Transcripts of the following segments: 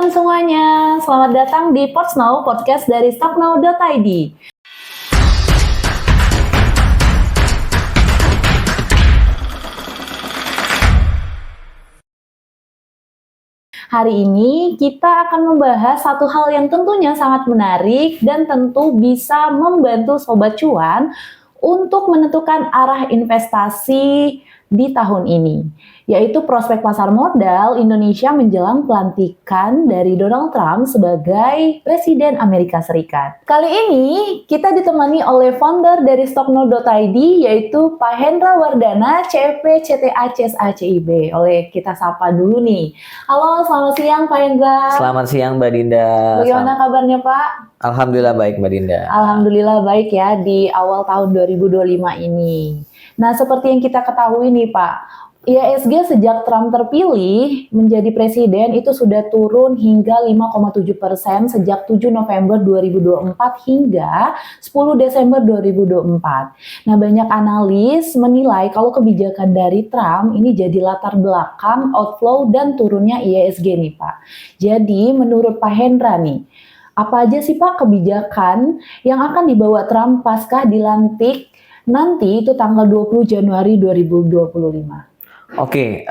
teman-teman semuanya, selamat datang di Portsnow, podcast dari stocknow.id. Hari ini kita akan membahas satu hal yang tentunya sangat menarik dan tentu bisa membantu Sobat Cuan untuk menentukan arah investasi di tahun ini, yaitu prospek pasar modal Indonesia menjelang pelantikan dari Donald Trump sebagai Presiden Amerika Serikat. Kali ini kita ditemani oleh founder dari stocknow.id, yaitu Pak Hendra Wardana, CFP CTA CSA CIB. Oleh kita sapa dulu nih. Halo, selamat siang Pak Hendra. Selamat siang Mbak Dinda. Bagaimana kabarnya Pak? Alhamdulillah baik Mbak Dinda. Alhamdulillah baik ya di awal tahun 2025 ini. Nah, seperti yang kita ketahui nih Pak, IHSG sejak Trump terpilih menjadi presiden itu sudah turun hingga 5,7% sejak 7 November 2024 hingga 10 Desember 2024. Nah, banyak analis menilai kalau kebijakan dari Trump ini jadi latar belakang outflow dan turunnya IHSG nih Pak. Jadi, menurut Pak Hendra nih, apa aja sih Pak kebijakan yang akan dibawa Trump pasca dilantik nanti itu tanggal 20 Januari 2025? Oke,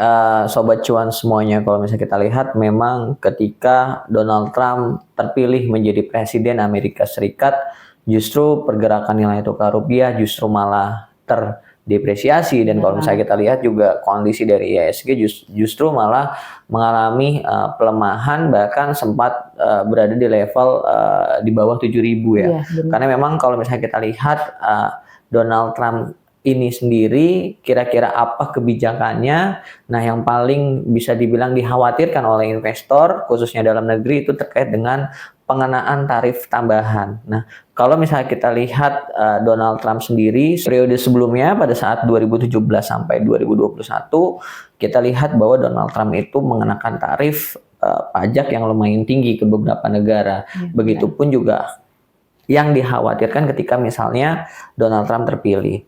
Sobat Cuan semuanya, kalau misalnya kita lihat memang ketika Donald Trump terpilih menjadi Presiden Amerika Serikat, justru pergerakan nilai tukar rupiah justru malah terdepresiasi. Dan kalau misalnya kita lihat juga kondisi dari IHSG justru malah mengalami pelemahan, bahkan sempat berada di level di bawah 7.000 ya. Karena memang kalau misalnya kita lihat Donald Trump ini sendiri kira-kira apa kebijakannya. Nah, yang paling bisa dibilang dikhawatirkan oleh investor khususnya dalam negeri itu terkait dengan pengenaan tarif tambahan. Nah, kalau misalnya kita lihat Donald Trump sendiri periode sebelumnya pada saat 2017 sampai 2021, kita lihat bahwa Donald Trump itu mengenakan tarif pajak yang lumayan tinggi ke beberapa negara. Begitupun juga yang dikhawatirkan ketika misalnya Donald Trump terpilih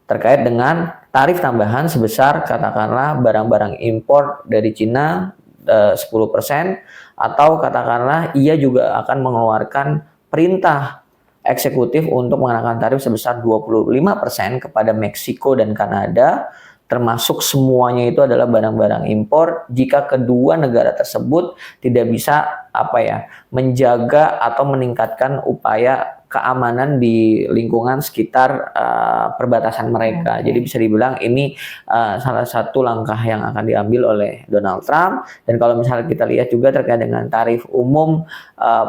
terkait dengan tarif tambahan sebesar katakanlah barang-barang impor dari Cina 10%, atau katakanlah ia juga akan mengeluarkan perintah eksekutif untuk mengenakan tarif sebesar 25% kepada Meksiko dan Kanada, termasuk semuanya itu adalah barang-barang impor jika kedua negara tersebut tidak bisa menjaga atau meningkatkan upaya keamanan di lingkungan sekitar perbatasan mereka. Jadi bisa dibilang ini salah satu langkah yang akan diambil oleh Donald Trump. Dan kalau misalnya kita lihat juga terkait dengan tarif umum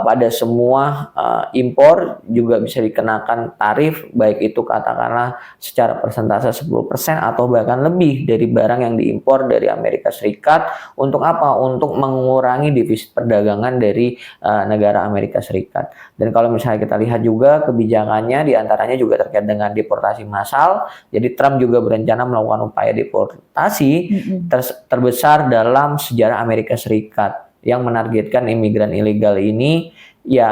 pada semua impor juga bisa dikenakan tarif, baik itu katakanlah secara persentase 10% atau bahkan lebih dari barang yang diimpor dari Amerika Serikat. Untuk apa? Untuk mengurangi defisit perdagangan dari negara Amerika Serikat. Dan kalau misalnya kita lihat juga kebijakannya diantaranya juga terkait dengan deportasi massal. Jadi Trump juga berencana melakukan upaya deportasi terbesar dalam sejarah Amerika Serikat yang menargetkan imigran ilegal ini ya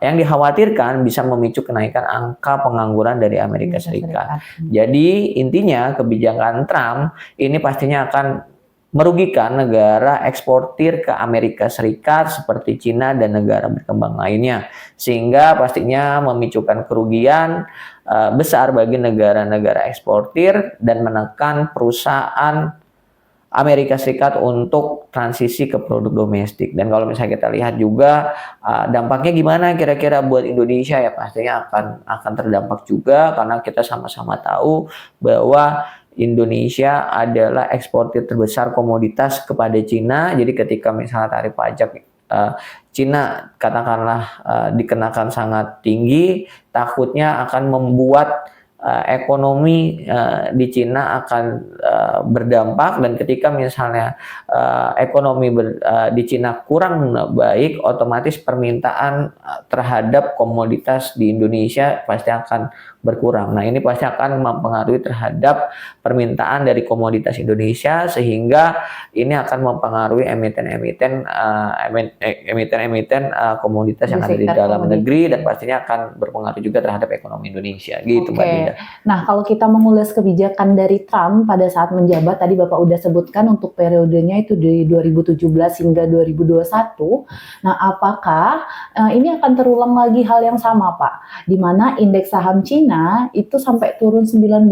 yang dikhawatirkan bisa memicu kenaikan angka pengangguran dari Amerika Serikat. Jadi intinya kebijakan Trump ini pastinya akan merugikan negara eksportir ke Amerika Serikat seperti Cina dan negara berkembang lainnya, sehingga pastinya memicukan kerugian besar bagi negara-negara eksportir dan menekan perusahaan Amerika Serikat untuk transisi ke produk domestik. Dan kalau misalnya kita lihat juga dampaknya gimana kira-kira buat Indonesia, ya pastinya akan terdampak juga, karena kita sama-sama tahu bahwa Indonesia adalah eksportir terbesar komoditas kepada Cina. Jadi ketika misalnya tarif pajak Cina katakanlah dikenakan sangat tinggi, takutnya akan membuat ekonomi di Cina akan berdampak. Dan ketika misalnya ekonomi di Cina kurang baik, otomatis permintaan terhadap komoditas di Indonesia pasti akan berkurang. Nah, ini pasti akan mempengaruhi terhadap permintaan dari komoditas Indonesia, sehingga ini akan mempengaruhi emiten-emiten komoditas yang ada di dalam negeri, dan pastinya akan berpengaruh juga terhadap ekonomi Indonesia. Gitu, Mbak Dinda. Dinda. Nah, kalau kita mengulas kebijakan dari Trump pada saat menjabat, tadi Bapak udah sebutkan untuk periodenya itu dari 2017 hingga 2021. Nah, apakah ini akan terulang lagi hal yang sama, Pak? Di mana indeks saham Cina itu sampai turun 19%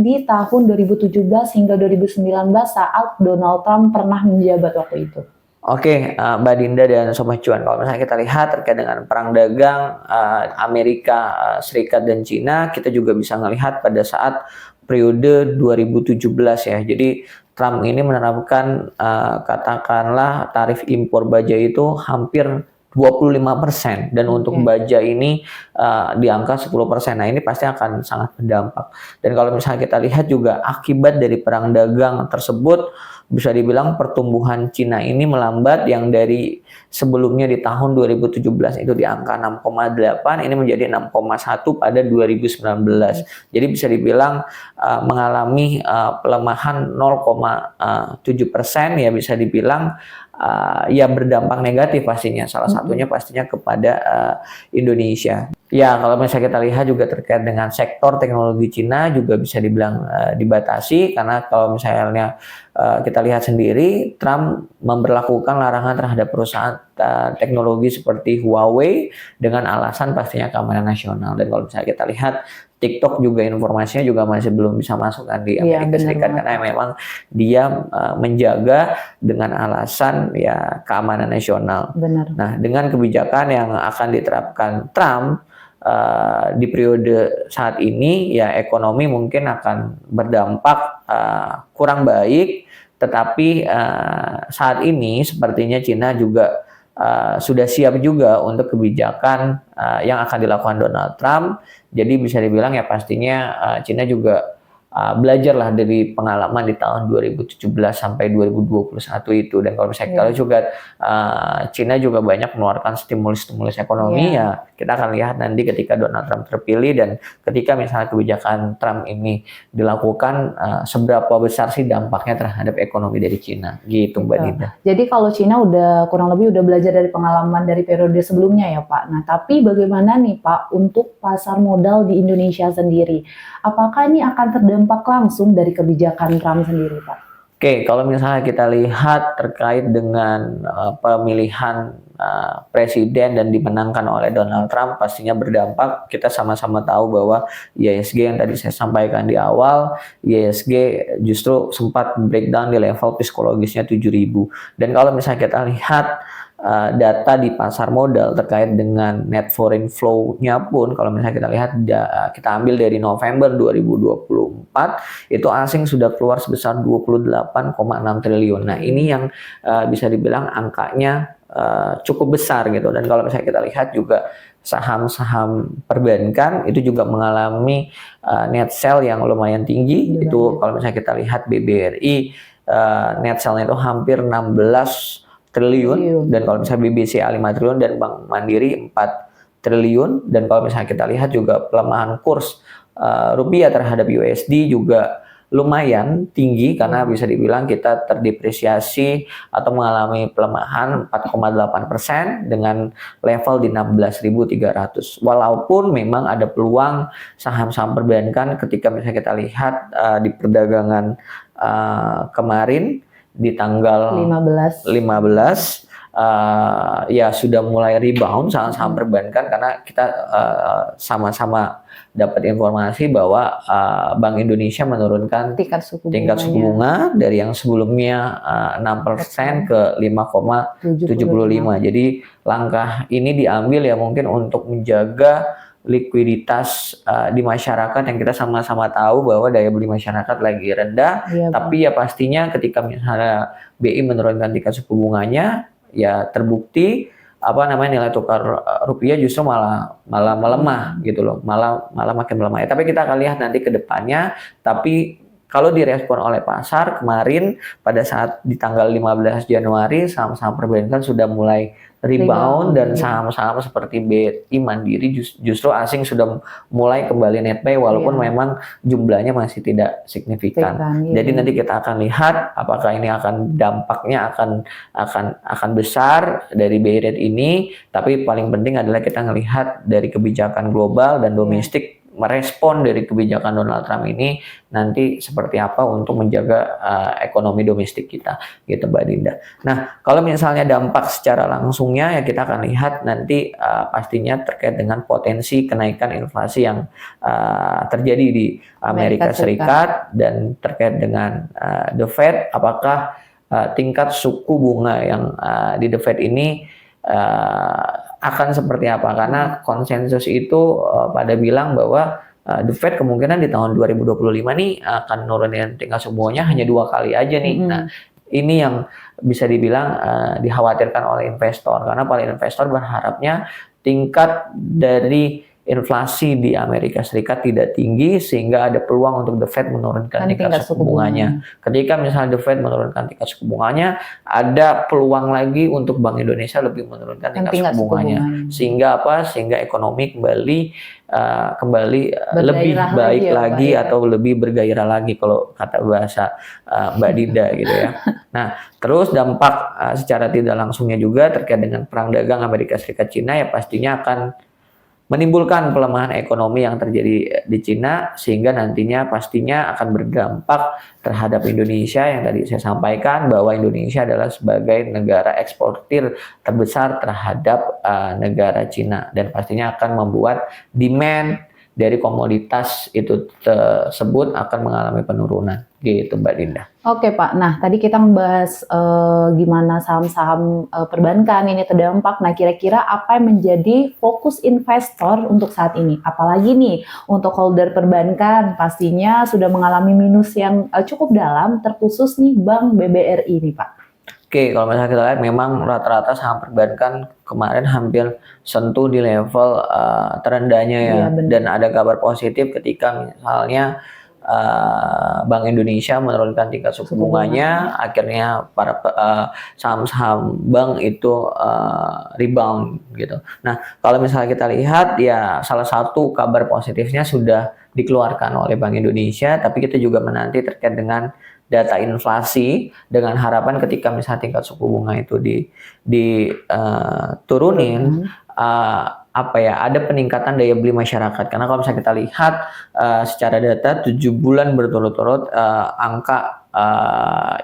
di tahun 2017 hingga 2019 saat Donald Trump pernah menjabat waktu itu. Oke, Mbak Dinda dan Sobat Cuan, kalau misalnya kita lihat terkait dengan perang dagang Amerika Serikat dan Cina, kita juga bisa melihat pada saat periode 2017 ya. Jadi Trump ini menerapkan katakanlah tarif impor baja itu hampir 25% dan untuk baja ini di angka 10%. Nah, ini pasti akan sangat berdampak. Dan kalau misalnya kita lihat juga akibat dari perang dagang tersebut, bisa dibilang pertumbuhan Cina ini melambat, yang dari sebelumnya di tahun 2017 itu di angka 6,8, ini menjadi 6,1 pada 2019. Jadi bisa dibilang mengalami pelemahan 0,7% ya, bisa dibilang ya berdampak negatif pastinya. Salah satunya pastinya kepada Indonesia. Ya, kalau misalnya kita lihat juga terkait dengan sektor teknologi Cina juga bisa dibilang dibatasi, karena kalau misalnya kita lihat sendiri, Trump memberlakukan larangan terhadap perusahaan teknologi seperti Huawei dengan alasan pastinya keamanan nasional. Dan kalau misalnya kita lihat TikTok juga informasinya juga masih belum bisa masuk kan di Amerika Serikat, karena memang dia menjaga dengan alasan ya keamanan nasional. Benar. Nah, dengan kebijakan yang akan diterapkan Trump di periode saat ini, ya ekonomi mungkin akan berdampak kurang baik, tetapi saat ini sepertinya Cina juga sudah siap juga untuk kebijakan yang akan dilakukan Donald Trump. Jadi bisa dibilang ya pastinya Cina juga belajarlah dari pengalaman di tahun 2017 sampai 2021 itu. Dan kalau misalnya kita lihat juga Cina juga banyak mengeluarkan stimulus-stimulus ekonomi, ya kita akan lihat nanti ketika Donald Trump terpilih dan ketika misalnya kebijakan Trump ini dilakukan, seberapa besar sih dampaknya terhadap ekonomi dari Cina gitu, Mbak Dinda. Jadi kalau Cina udah kurang lebih udah belajar dari pengalaman dari periode sebelumnya ya Pak. Nah, tapi bagaimana nih Pak untuk pasar modal di Indonesia sendiri? Apakah ini akan terdampak langsung dari kebijakan Trump sendiri, Pak? Oke, kalau misalnya kita lihat terkait dengan pemilihan presiden dan dimenangkan oleh Donald Trump, pastinya berdampak. Kita sama-sama tahu bahwa IHSG yang tadi saya sampaikan di awal, IHSG justru sempat breakdown di level psikologisnya 7.000. Dan kalau misalnya kita lihat data di pasar modal terkait dengan net foreign flow-nya pun, kalau misalnya kita lihat kita ambil dari November 2024, itu asing sudah keluar sebesar 28,6 triliun. Nah, ini yang bisa dibilang angkanya cukup besar gitu. Dan kalau misalnya kita lihat juga saham-saham perbankan itu juga mengalami net sell yang lumayan tinggi. Itu kalau misalnya kita lihat BBRI net sell-nya itu hampir 16 triliun, dan kalau misalnya BBCA 5 triliun dan Bank Mandiri 4 triliun. Dan kalau misalnya kita lihat juga pelemahan kurs rupiah terhadap USD juga lumayan tinggi, karena bisa dibilang kita terdepresiasi atau mengalami pelemahan 4,8% dengan level di 16.300. Walaupun memang ada peluang saham-saham perbankan ketika misalnya kita lihat di perdagangan kemarin di tanggal 15 ya sudah mulai rebound saham-saham perbankan, karena kita sama-sama dapat informasi bahwa Bank Indonesia menurunkan tingkat suku bunga dari yang sebelumnya 6% ke 5,75. Jadi langkah ini diambil ya mungkin untuk menjaga likuiditas di masyarakat, yang kita sama-sama tahu bahwa daya beli masyarakat lagi rendah. Tapi ya pastinya ketika misalnya BI menurunkan tingkat suku bunganya, ya terbukti nilai tukar rupiah justru malah melemah gitu loh, malah makin melemah. Tapi kita akan lihat nanti ke depannya. Tapi kalau direspon oleh pasar kemarin pada saat di tanggal 15 Januari, saham-saham perbankan sudah mulai rebound, dan saham-saham seperti BRI, Mandiri justru asing sudah mulai kembali net buy, walaupun memang jumlahnya masih tidak signifikan. Jadi nanti kita akan lihat apakah ini akan dampaknya akan besar dari BI rate ini. Tapi paling penting adalah kita melihat dari kebijakan global dan domestik merespon dari kebijakan Donald Trump ini nanti seperti apa untuk menjaga ekonomi domestik kita, gitu Mbak Dinda. Nah, kalau misalnya dampak secara langsungnya ya kita akan lihat nanti pastinya terkait dengan potensi kenaikan inflasi yang terjadi di Amerika Serikat dan terkait dengan The Fed, apakah tingkat suku bunga yang di The Fed ini akan seperti apa, karena konsensus itu pada bilang bahwa The Fed kemungkinan di tahun 2025 nih akan nurunin tingkat suku bunganya hanya 2 kali aja nih. Nah, ini yang bisa dibilang dikhawatirkan oleh investor, karena para investor berharapnya tingkat dari inflasi di Amerika Serikat tidak tinggi sehingga ada peluang untuk The Fed menurunkan tingkat suku bunganya. Ketika misalnya The Fed menurunkan tingkat suku bunganya, ada peluang lagi untuk Bank Indonesia lebih menurunkan tingkat suku bunganya. Sehingga apa? Sehingga ekonomi kembali lebih baik lagi atau lebih bergairah lagi kalau kata bahasa Mbak Dinda gitu ya. Nah, terus dampak secara tidak langsungnya juga terkait dengan perang dagang Amerika Serikat Cina ya pastinya akan menimbulkan pelemahan ekonomi yang terjadi di Cina, sehingga nantinya pastinya akan berdampak terhadap Indonesia yang tadi saya sampaikan bahwa Indonesia adalah sebagai negara eksportir terbesar terhadap negara Cina, dan pastinya akan membuat demand dari komoditas itu tersebut akan mengalami penurunan, gitu Mbak Dinda. Oke Pak, nah tadi kita membahas gimana saham-saham perbankan ini terdampak. Nah kira-kira apa yang menjadi fokus investor untuk saat ini? Apalagi nih untuk holder perbankan pastinya sudah mengalami minus yang cukup dalam, terkhusus nih Bank BBRI nih Pak. Oke, kalau misalnya kita lihat memang rata-rata saham perbankan kemarin hampir sentuh di level terendahnya ya. Dan ada kabar positif ketika misalnya Bank Indonesia menurunkan tingkat suku bunganya, akhirnya para saham-saham bank itu rebound gitu. Nah, kalau misalnya kita lihat ya salah satu kabar positifnya sudah dikeluarkan oleh Bank Indonesia, tapi kita juga menanti terkait dengan data inflasi dengan harapan ketika misalnya tingkat suku bunga itu diturunin ada peningkatan daya beli masyarakat, karena kalau misalnya kita lihat secara data 7 bulan berturut-turut angka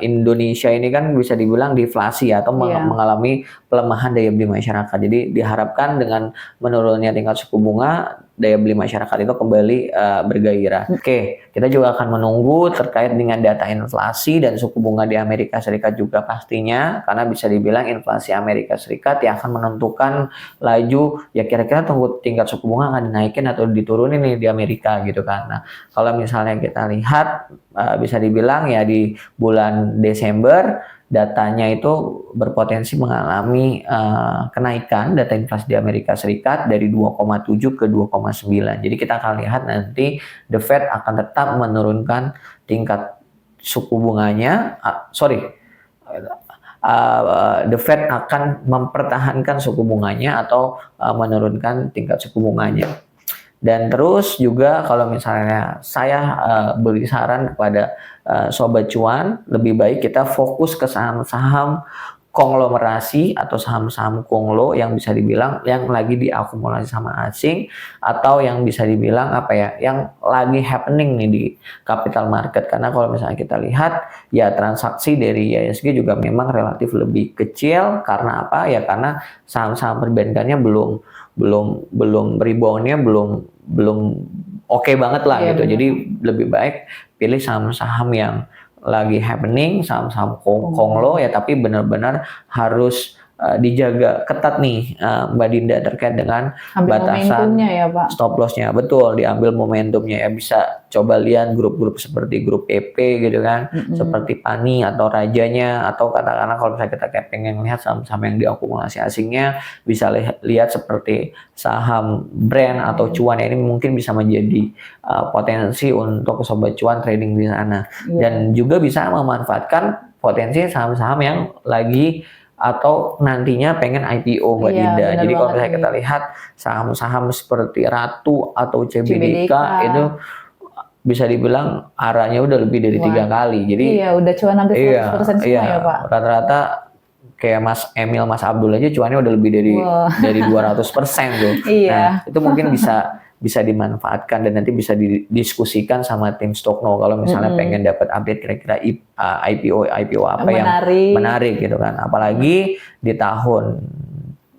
Indonesia ini kan bisa dibilang deflasi atau mengalami pelemahan daya beli masyarakat. Jadi diharapkan dengan menurunnya tingkat suku bunga, daya beli masyarakat itu kembali bergairah. Oke, kita juga akan menunggu terkait dengan data inflasi dan suku bunga di Amerika Serikat juga pastinya, karena bisa dibilang inflasi Amerika Serikat yang akan menentukan laju ya kira-kira tunggu tingkat suku bunga akan dinaikin atau diturunin nih di Amerika gitu kan. Nah, kalau misalnya kita lihat bisa dibilang ya di bulan Desember datanya itu berpotensi mengalami kenaikan data inflasi di Amerika Serikat dari 2,7 ke 2,9. Jadi kita akan lihat nanti The Fed akan tetap menurunkan tingkat suku bunganya, The Fed akan mempertahankan suku bunganya atau menurunkan tingkat suku bunganya. Dan terus juga kalau misalnya saya beri saran kepada Sobat Cuan, lebih baik kita fokus ke saham-saham konglomerasi atau saham-saham konglo yang bisa dibilang yang lagi diakumulasi sama asing atau yang bisa dibilang yang lagi happening nih di capital market. Karena kalau misalnya kita lihat ya transaksi dari IHSG juga memang relatif lebih kecil, karena apa ya, karena saham-saham perbankannya belum reboundnya belum oke banget lah gitu. Benar. Jadi lebih baik pilih saham-saham yang lagi happening, saham-saham konglo ya, tapi benar-benar harus dijaga ketat nih Mbak Dinda terkait dengan batasan ya, Pak. Stop loss-nya. Betul, diambil momentumnya ya. Bisa coba lihat grup-grup seperti grup PP gitu kan, seperti Pani atau Rajanya, atau katakanlah kalau misalnya kita kayak pengen lihat saham-saham yang diakumulasi asingnya, bisa lihat seperti saham brand atau cuan. Ini mungkin bisa menjadi potensi untuk Sobat Cuan trading di sana. Dan juga bisa memanfaatkan potensi saham-saham yang lagi atau nantinya pengen IPO Mbak Dinda. Jadi kalau misalnya kita lihat saham-saham seperti Ratu atau CBDK itu bisa dibilang arahnya udah lebih dari 3 kali. Jadi udah cuan hampir 100% semua ya Pak. Rata-rata kayak Mas Emil, Mas Abdul aja cuannya udah lebih dari 200% tuh. Nah, itu mungkin bisa dimanfaatkan dan nanti bisa didiskusikan sama tim Stockno kalau misalnya pengen dapat update kira-kira IPO apa yang menarik gitu kan. Apalagi di tahun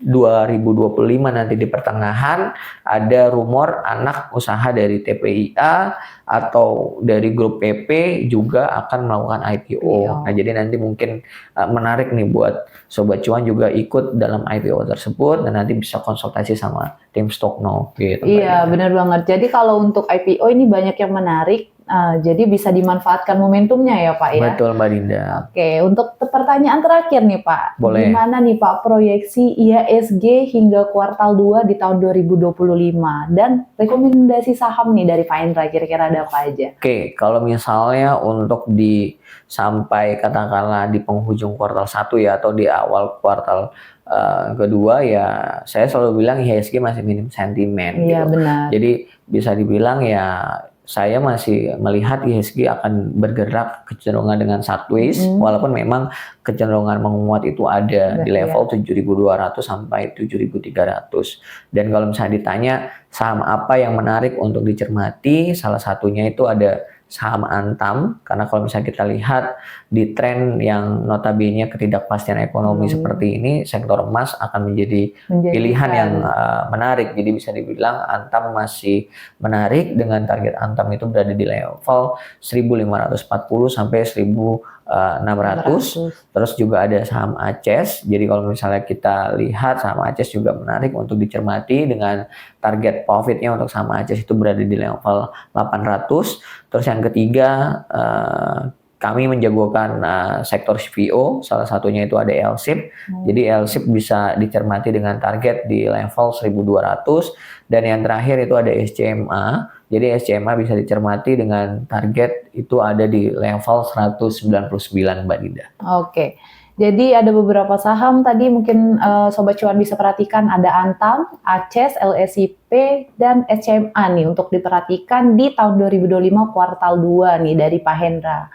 2025 nanti di pertengahan ada rumor anak usaha dari TPIA atau dari grup PP juga akan melakukan IPO. Nah, jadi nanti mungkin menarik nih buat Sobat Cuan juga ikut dalam IPO tersebut dan nanti bisa konsultasi sama tim Stockno gitu. Iya, benar banget. Jadi kalau untuk IPO ini banyak yang menarik. Jadi bisa dimanfaatkan momentumnya ya Pak ya. Betul Mbak Dinda. Oke, untuk pertanyaan terakhir nih Pak. Boleh. Gimana nih Pak proyeksi IHSG hingga kuartal 2 di tahun 2025 dan rekomendasi saham nih dari Pak Hendra kira-kira ada apa aja? Oke, kalau misalnya untuk sampai katakanlah di penghujung kuartal 1 ya atau di awal kuartal kedua ya saya selalu bilang IHSG masih minim sentimen. Iya, gitu. benar. Jadi bisa dibilang ya saya masih melihat IHSG akan bergerak kecenderungan dengan sideways walaupun memang kecenderungan menguat itu ada di level 7.200 sampai 7.300. Dan kalau misalnya ditanya saham apa yang menarik untuk dicermati, salah satunya itu ada saham Antam, karena kalau misalnya kita lihat di tren yang notabene ketidakpastian ekonomi seperti ini, sektor emas akan menjadi pilihan yang menarik. Jadi bisa dibilang Antam masih menarik dengan target Antam itu berada di level 1.540 sampai 1.600. Terus juga ada saham Aces. Jadi kalau misalnya kita lihat saham Aces juga menarik untuk dicermati dengan target profitnya untuk saham Aces itu berada di level 800. Terus yang ketiga kami menjagokan sektor CPO, salah satunya itu ada LSIP. Jadi LSIP bisa dicermati dengan target di level 1.200 dan yang terakhir itu ada SCMA. Jadi SCMA bisa dicermati dengan target itu ada di level 199 Mbak Dinda. Oke. Jadi ada beberapa saham tadi mungkin Sobat Cuan bisa perhatikan ada Antam, Aces, LSIP, dan SCMA nih untuk diperhatikan di tahun 2025 kuartal 2 nih dari Pak Hendra.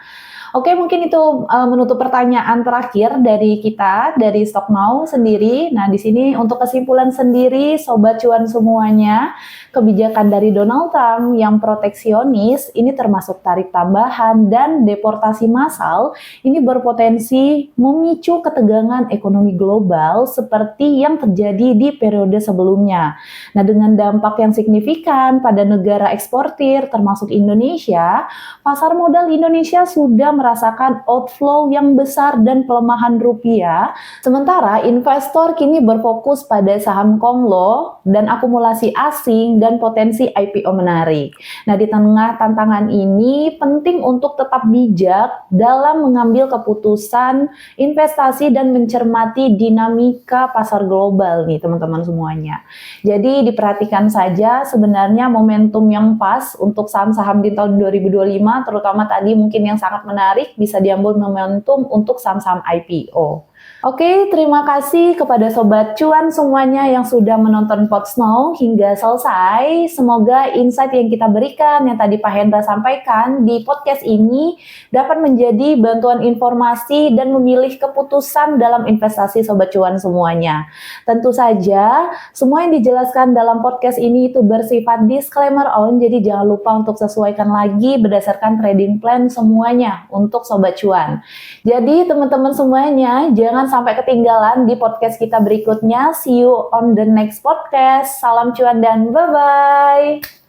Oke, mungkin itu menutup pertanyaan terakhir dari kita, dari Stocknow sendiri. Nah, di sini untuk kesimpulan sendiri, Sobat Cuan semuanya, kebijakan dari Donald Trump yang proteksionis, ini termasuk tarif tambahan dan deportasi massal, ini berpotensi memicu ketegangan ekonomi global seperti yang terjadi di periode sebelumnya. Nah, dengan dampak yang signifikan pada negara eksportir, termasuk Indonesia, pasar modal Indonesia sudah merasakan outflow yang besar dan pelemahan rupiah, sementara investor kini berfokus pada saham konglo dan akumulasi asing dan potensi IPO menarik. Nah, di tengah tantangan ini penting untuk tetap bijak dalam mengambil keputusan investasi dan mencermati dinamika pasar global nih teman-teman semuanya. Jadi diperhatikan saja sebenarnya momentum yang pas untuk saham-saham di tahun 2025, terutama tadi mungkin yang sangat menarik bisa diambil momentum untuk saham-saham IPO. Oke, terima kasih kepada Sobat Cuan semuanya yang sudah menonton Podsnow hingga selesai. Semoga insight yang kita berikan, yang tadi Pak Hendra sampaikan di podcast ini dapat menjadi bantuan informasi dan memilih keputusan dalam investasi Sobat Cuan semuanya. Tentu saja, semua yang dijelaskan dalam podcast ini itu bersifat disclaimer on, jadi jangan lupa untuk sesuaikan lagi berdasarkan trading plan semuanya untuk Sobat Cuan. Jadi teman-teman semuanya, jangan sampai ketinggalan di podcast kita berikutnya. See you on the next podcast. Salam cuan dan bye-bye.